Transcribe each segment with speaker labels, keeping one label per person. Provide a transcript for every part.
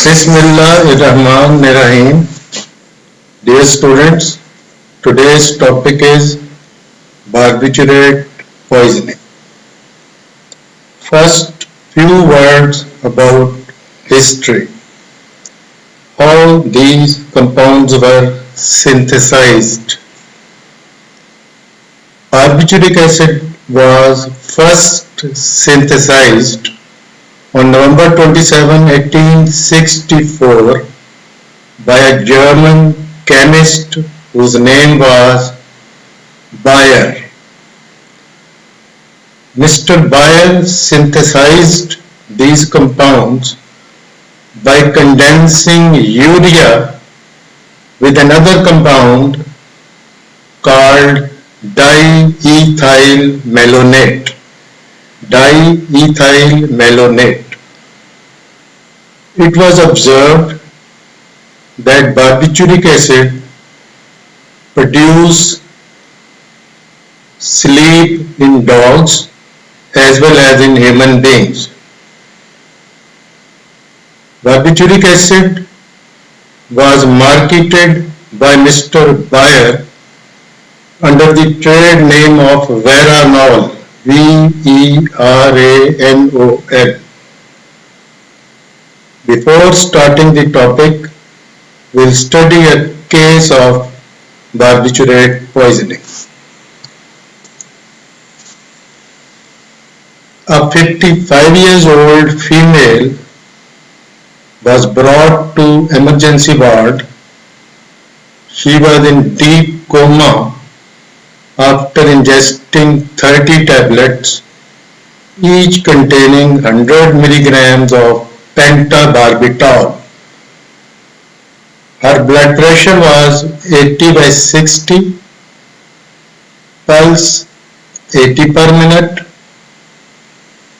Speaker 1: Bismillahirrahmanirrahim. Dear students, today's topic is barbiturate poisoning. First, few words about history. How these compounds were synthesized. Barbituric acid was first synthesized on November 27, 1864 by a German chemist whose name was Bayer. Mr. Bayer synthesized these compounds by condensing urea with another compound called diethyl malonate. Diethyl malonate. It was observed that barbituric acid produces sleep in dogs as well as in human beings. Barbituric acid was marketed by Mr. Bayer under the trade name of Veranol, Veranol. Before starting the topic, we'll study a case of barbiturate poisoning. A 55-year-old female was brought to emergency ward. She was in deep coma after ingesting 30 tablets, each containing 100 milligrams of pentobarbital. Her blood pressure was 80/60, pulse 80 per minute,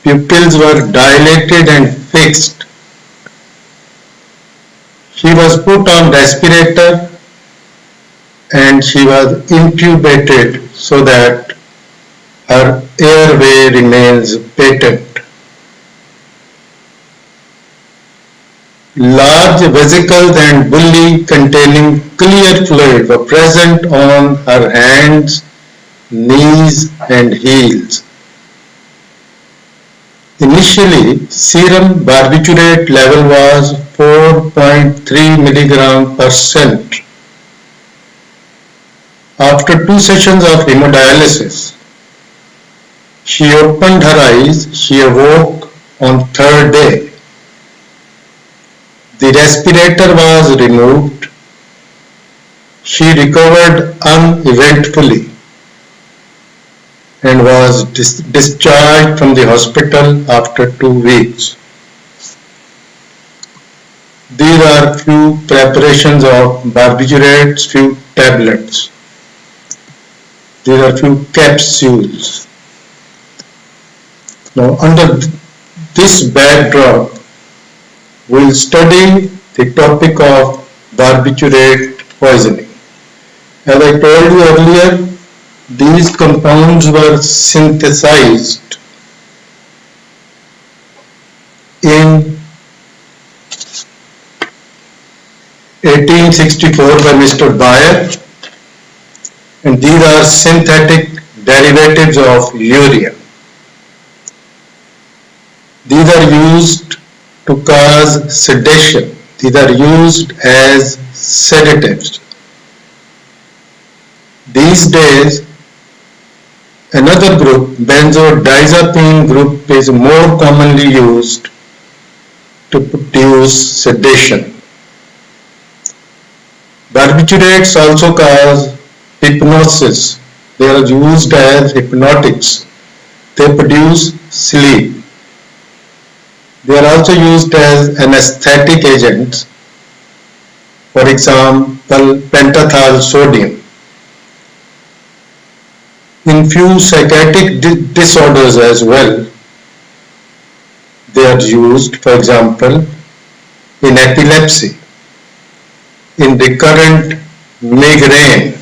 Speaker 1: pupils were dilated and fixed. She was put on respirator and she was intubated so that her airway remains patent. Large vesicles and bulli containing clear fluid were present on her hands, knees and heels. Initially, serum barbiturate level was 4.3 mg/cent. After 2 sessions of hemodialysis, she opened her eyes. She awoke on third day. The respirator was removed. She recovered uneventfully and was discharged from the hospital after 2 weeks. These are few preparations of barbiturates, few tablets. These are few capsules. Now, under this backdrop, we will study the topic of barbiturate poisoning. As I told you earlier, these compounds were synthesized in 1864 by Mr. Bayer, and these are synthetic derivatives of urea. These are used to cause sedation. These are used as sedatives. These days, another group, benzodiazepine group, is more commonly used to produce sedation. Barbiturates also cause hypnosis. They are used as hypnotics. They produce sleep. They are also used as anesthetic agents, for example, pentothal sodium. In few psychiatric disorders as well, they are used, for example, in epilepsy, in recurrent migraine.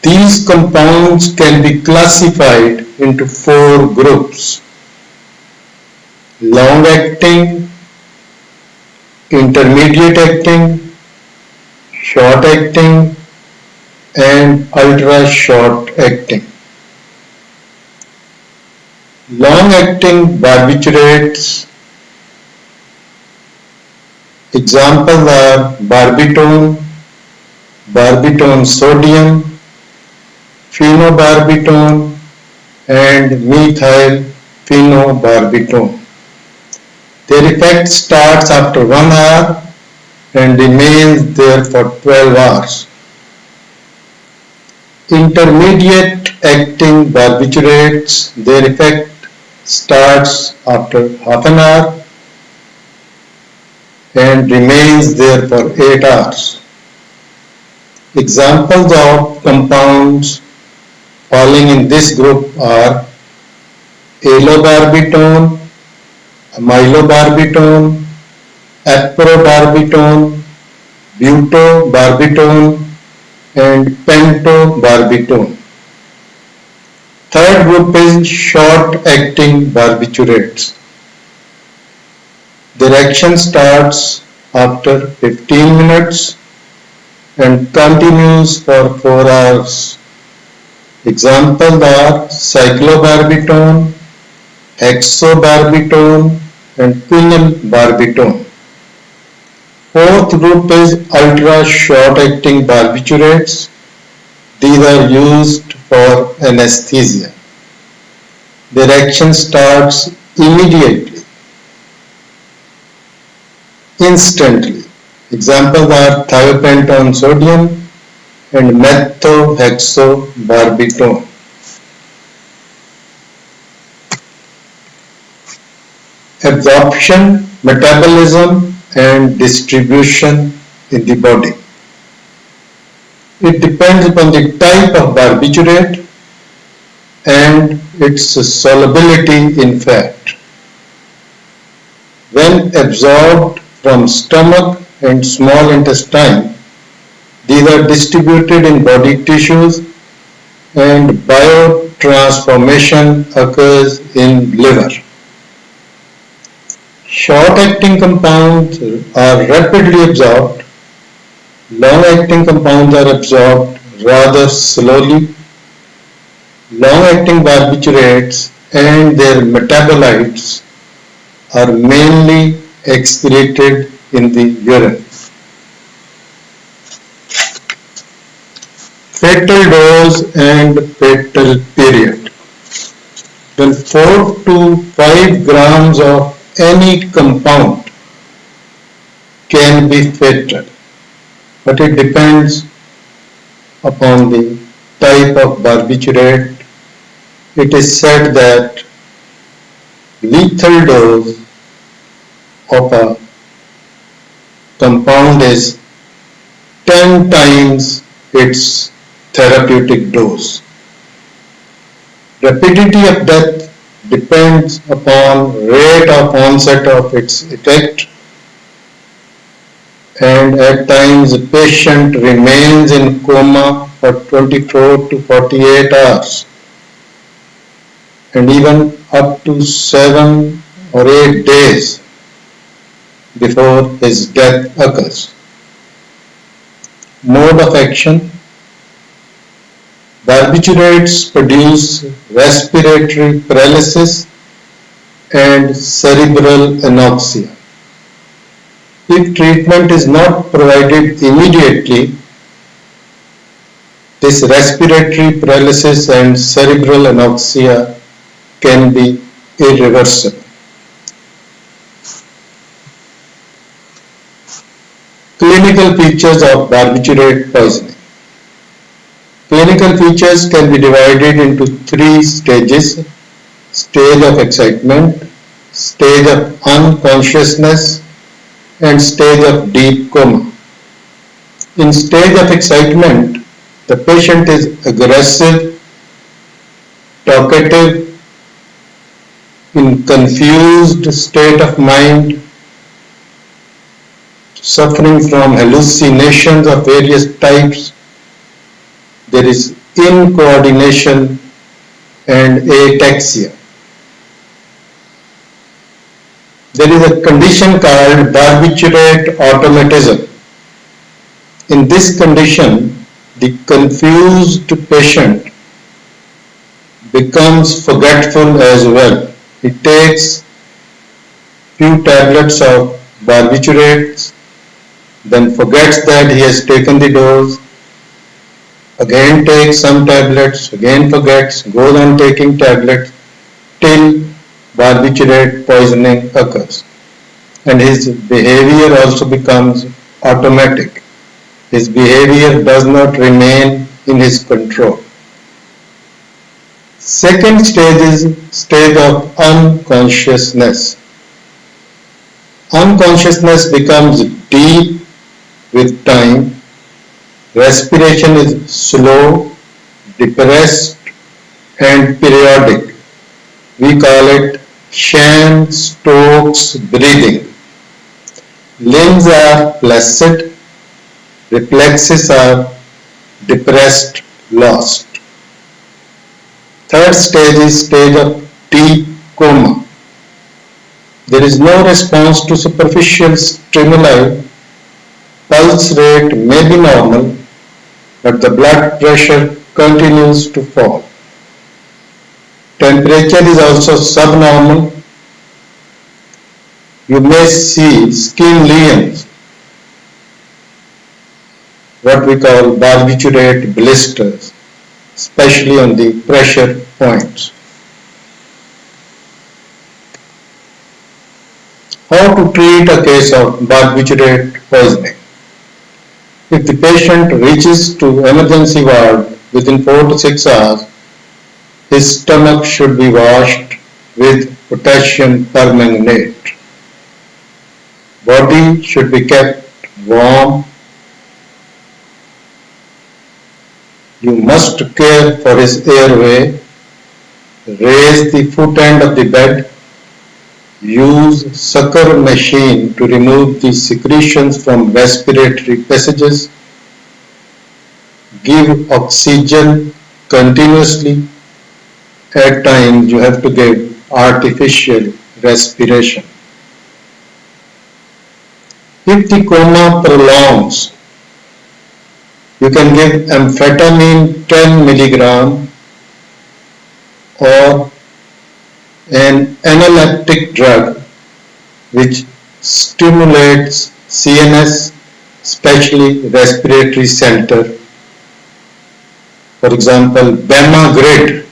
Speaker 1: These compounds can be classified into 4 groups. long acting, intermediate acting, short acting, and ultra short acting. Long acting barbiturates, examples are barbitone, barbitone sodium, phenobarbital, and methylphenobarbital. Their effect starts after 1 hour and remains there for 12 hours. Intermediate acting barbiturates, their effect starts after half an hour and remains there for 8 hours. Examples of compounds falling in this group are allobarbitone, amylobarbitone, aprobarbitone, butobarbitone, and pentobarbitone. Third group is short-acting barbiturates. Their action starts after 15 minutes and continues for 4 hours. Examples are cyclobarbitone, hexobarbitone, and phenylbarbitone. Fourth group is ultra short-acting barbiturates. These are used for anesthesia. Their action starts immediately, instantly. Examples are thiopentone sodium and methohexobarbitone. Absorption, metabolism, and distribution in the body. It depends upon the type of barbiturate and its solubility in fat. When absorbed from stomach and small intestine, these are distributed in body tissues and biotransformation occurs in liver. Short-acting compounds are rapidly absorbed. Long-acting compounds are absorbed rather slowly. Long-acting barbiturates and their metabolites are mainly excreted in the urine. Fatal dose and fatal period. When 4 to 5 grams of any compound can be fatal, but it depends upon the type of barbiturate. It is said that lethal dose of a compound is 10 times its therapeutic dose. Rapidity of death depends upon rate of onset of its effect, and at times the patient remains in coma for 24 to 48 hours and even up to 7 or 8 days before his death occurs. Mode of action. Barbiturates produce respiratory paralysis and cerebral anoxia. If treatment is not provided immediately, this respiratory paralysis and cerebral anoxia can be irreversible. Clinical features of barbiturate poisoning. Clinical features can be divided into 3 stages: stage of excitement, stage of unconsciousness, and stage of deep coma. In stage of excitement, the patient is aggressive, talkative, in confused state of mind, suffering from hallucinations of various types. There is incoordination and ataxia. There is a condition called barbiturate automatism. In this condition, the confused patient becomes forgetful as well. He takes few tablets of barbiturates, then forgets that he has taken the dose, again takes some tablets, again forgets, goes on taking tablets till barbiturate poisoning occurs. And his behavior also becomes automatic. His behavior does not remain in his control. Second stage is stage of unconsciousness. Unconsciousness becomes deep with time. Respiration is slow, depressed, and periodic. We call it Cheyne-Stokes breathing. Limbs are placid, reflexes are depressed, lost. Third stage is stage of deep coma. There is no response to superficial stimuli. Pulse rate may be normal, but the blood pressure continues to fall. Temperature is also subnormal. You may see skin lesions, what we call barbiturate blisters, especially on the pressure points. How to treat a case of barbiturate poisoning? If the patient reaches to emergency ward within 4 to 6 hours, his stomach should be washed with potassium permanganate. Body should be kept warm. You must care for his airway. Raise the foot end of the bed. Use sucker machine to remove the secretions from respiratory passages. Give oxygen continuously. At times you have to give artificial respiration. If the coma prolongs, you can give amphetamine 10 milligram or an analeptic drug which stimulates CNS, especially respiratory center. For example, Bemagrid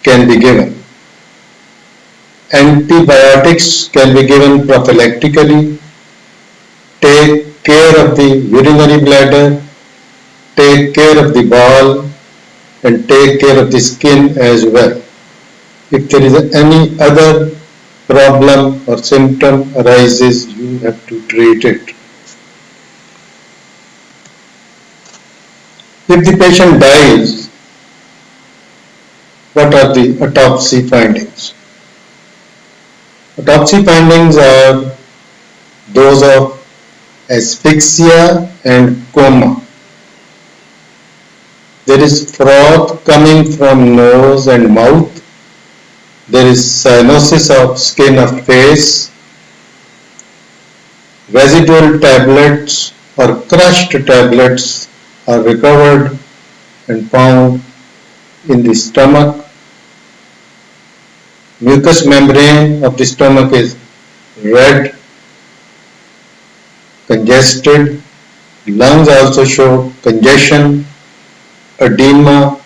Speaker 1: can be given. Antibiotics can be given prophylactically. Take care of the urinary bladder, take care of the bowel, and take care of the skin as well. If there is any other problem or symptom arises, you have to treat it. If the patient dies, what are the autopsy findings? Autopsy findings are those of asphyxia and coma. There is froth coming from nose and mouth. There is cyanosis of skin of face. Residual tablets or crushed tablets are recovered and found in the stomach. Mucous membrane of the stomach is red, congested. Lungs also show congestion, edema,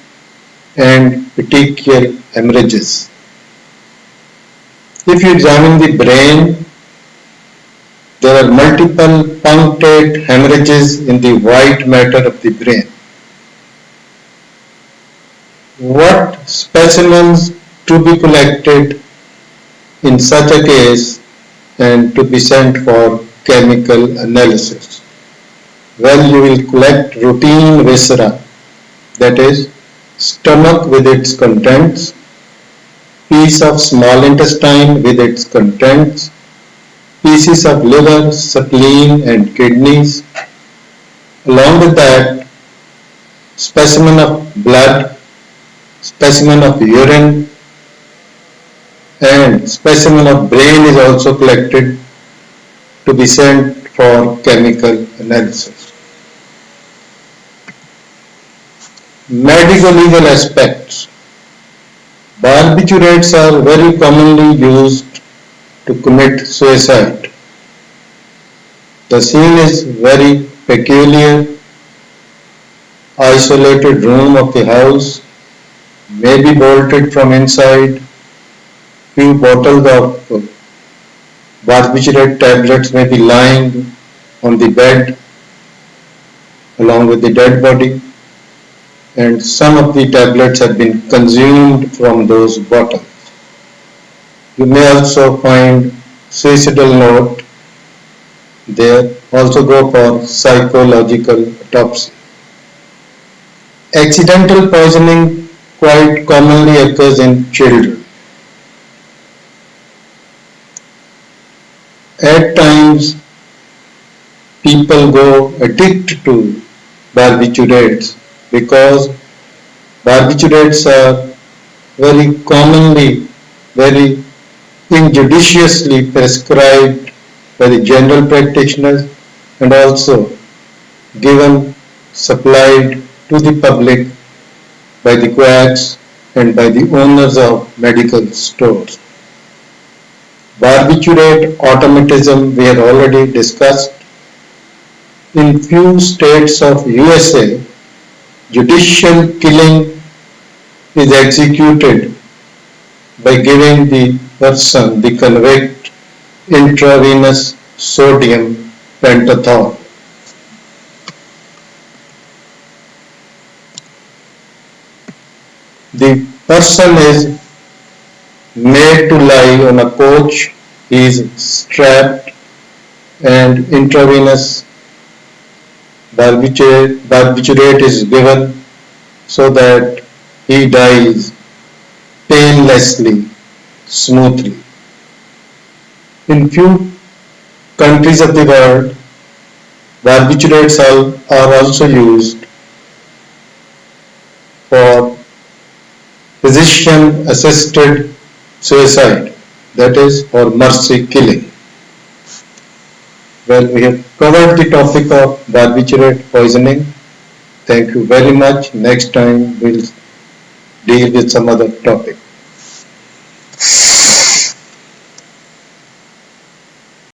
Speaker 1: and petechial hemorrhages. If you examine the brain, there are multiple punctate hemorrhages in the white matter of the brain. What specimens to be collected in such a case and to be sent for chemical analysis? Well, you will collect routine viscera, that is, stomach with its contents, piece of small intestine with its contents, pieces of liver, spleen and kidneys. Along with that, specimen of blood, specimen of urine, and specimen of brain is also collected to be sent for chemical analysis. Medico-legal aspects. Barbiturates are very commonly used to commit suicide. The scene is very peculiar. Isolated room of the house may be bolted from inside. Few bottles of barbiturate tablets may be lying on the bed along with the dead body, and some of the tablets have been consumed from those bottles. You may also find suicidal note there. Also go for psychological autopsy. Accidental poisoning quite commonly occurs in children. At times, people go addicted to barbiturates because barbiturates are very commonly, very injudiciously prescribed by the general practitioners and also given, supplied to the public by the quacks and by the owners of medical stores. Barbiturate automatism we had already discussed. In few states of USA, judicial killing is executed by giving the person, the convict, intravenous sodium pentothal. The person is made to lie on a couch, he is strapped and intravenous barbiturate is given so that he dies painlessly, smoothly. In few countries of the world, barbiturates are also used for physician assisted suicide, that is for mercy killing. Well, we have covered the topic of barbiturate poisoning. Thank you very much. Next time we'll deal with some other topic.